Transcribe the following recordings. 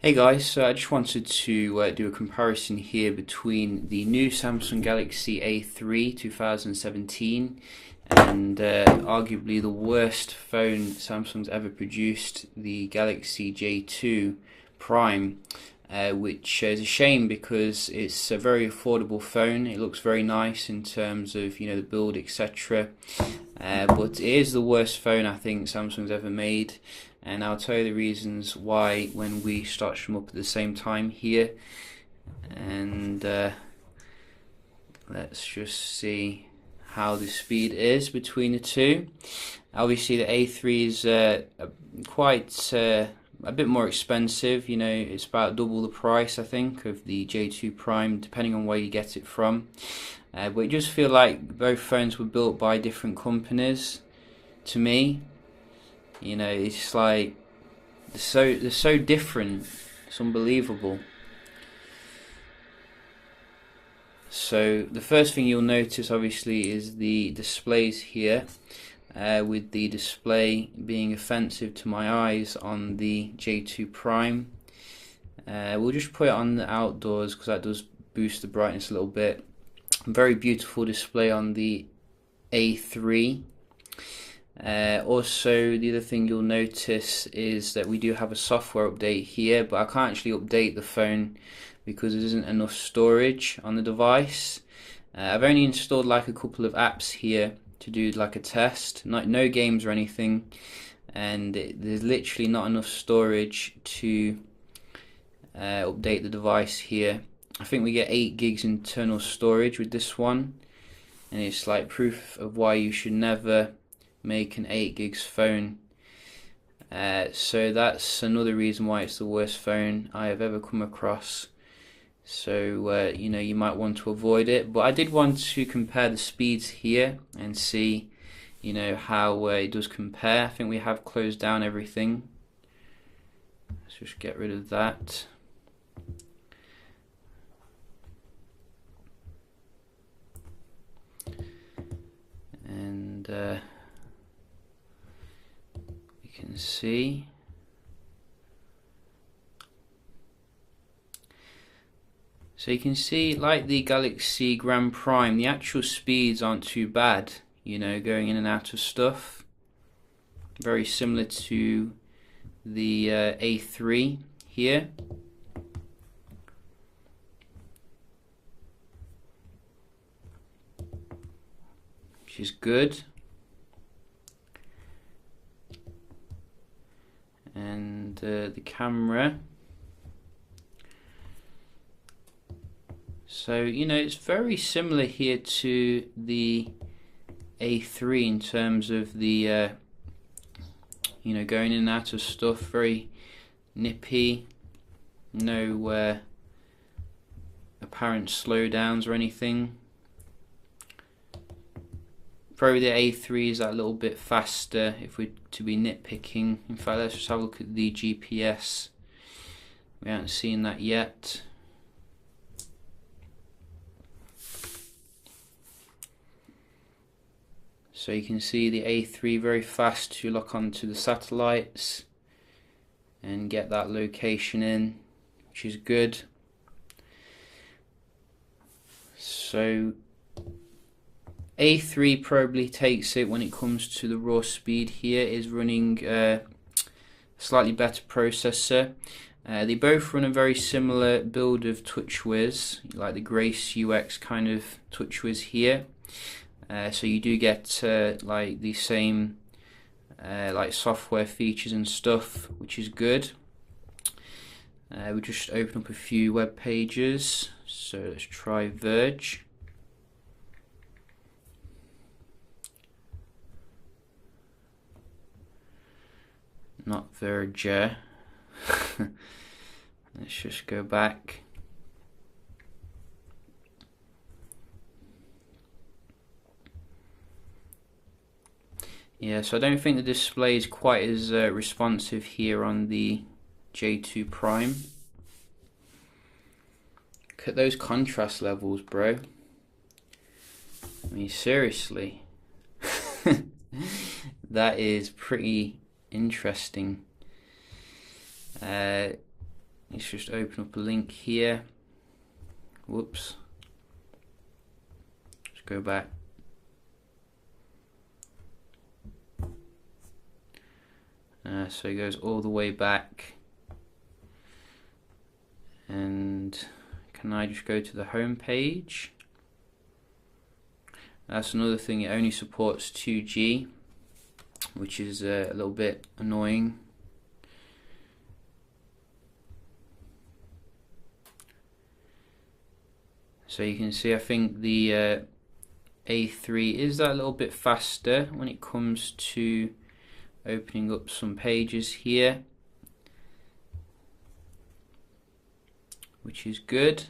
Hey guys, so I just wanted to do a comparison here between the new Samsung Galaxy A3 2017 and arguably the worst phone Samsung's ever produced, the Galaxy J2 Prime, which is a shame because it's a very affordable phone. It looks very nice in terms of the build, etc. But it is the worst phone I think Samsung's ever made. And I'll tell you the reasons why when we start them up at the same time here. And let's just see how the speed is between the two. Obviously the A3 is quite a bit more expensive. It's about double the price I think of the J2 Prime, depending on where you get it from. But it just feels like both phones were built by different companies to me. It's like they're so different. It's unbelievable. So the first thing you'll notice obviously is the displays here, with the display being offensive to my eyes on the J2 Prime. We'll just put it on the outdoors because that does boost the brightness a little bit. Very beautiful display on the A3. Also, the other thing you'll notice is that we do have a software update here, but I can't actually update the phone because there isn't enough storage on the device. I've only installed like a couple of apps here to do like a test, no games or anything, and there's literally not enough storage to update the device here. I think we get 8 gigs internal storage with this one, and it's like proof of why you should never make an 8 gigs phone. So that's another reason why it's the worst phone I have ever come across. So you might want to avoid it, but I did want to compare the speeds here and see how it does compare. I think we have closed down everything. Let's just get rid of that. And can see so you can see like the Galaxy Grand Prime, the actual speeds aren't too bad, going in and out of stuff. Very similar to the A3 here. Which is good. And the camera, so it's very similar here to the A3 in terms of the going in and out of stuff, very nippy, no apparent slowdowns or anything. Probably the A3 is that little bit faster if we're to be nitpicking. In fact, let's just have a look at the GPS. We haven't seen that yet. So you can see the A3 very fast to lock onto the satellites and get that location in, which is good. So A3 probably takes it when it comes to the raw speed here. Is running a slightly better processor. They both run a very similar build of TouchWiz, like the Grace UX kind of TouchWiz here. So you do get like the same like software features and stuff, which is good. We'll just open up a few web pages. So let's try Verge. Not Verge. Let's just go back. Yeah, so I don't think the display is quite as responsive here on the J2 Prime. Look at those contrast levels, bro. I mean, seriously. That is pretty interesting. let's just open up a link here. Whoops. Let's go back. So it goes all the way back, and can I just go to the home page? That's another thing, it only supports 2G, which is a little bit annoying. So you can see, I think the A3 is that little bit faster when it comes to opening up some pages here, which is good.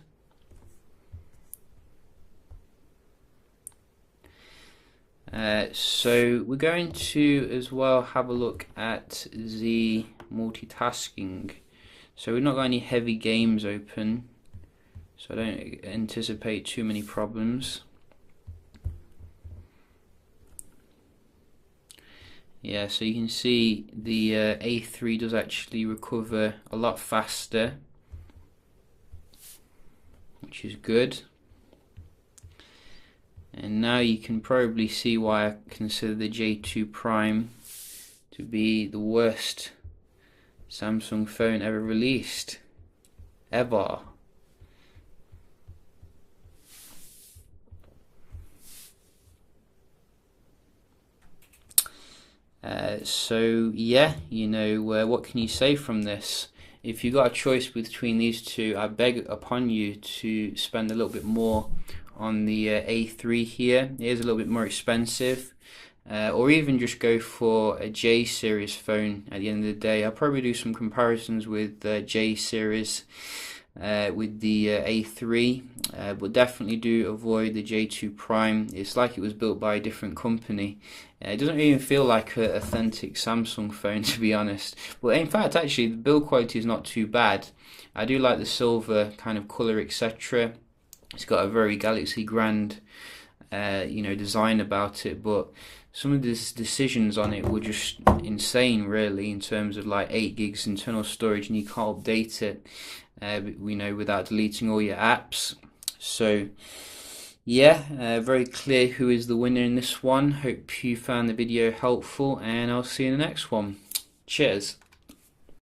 So we're going to as well have a look at the multitasking. So we've not got any heavy games open, so I don't anticipate too many problems. Yeah, so you can see the A3 does actually recover a lot faster, which is good. And now you can probably see why I consider the J2 Prime to be the worst Samsung phone ever released. Ever. So yeah, you know, what can you say from this? If you got a choice between these two, I beg upon you to spend a little bit more on the A3 here. It is a little bit more expensive, or even just go for a J series phone. At the end of the day, I'll probably do some comparisons with J series with the A3, but definitely do avoid the J2 Prime. It's like it was built by a different company. It doesn't even feel like an authentic Samsung phone, to be honest. But in fact, actually, the build quality is not too bad. I do like the silver kind of colour, etc. It's got a very Galaxy Grand, you know, design about it, but some of the decisions on it were just insane, really, in terms of like 8 gigs internal storage, and you can't update it, you know, without deleting all your apps. So yeah, very clear who is the winner in this one. Hope you found the video helpful, and I'll see you in the next one. Cheers.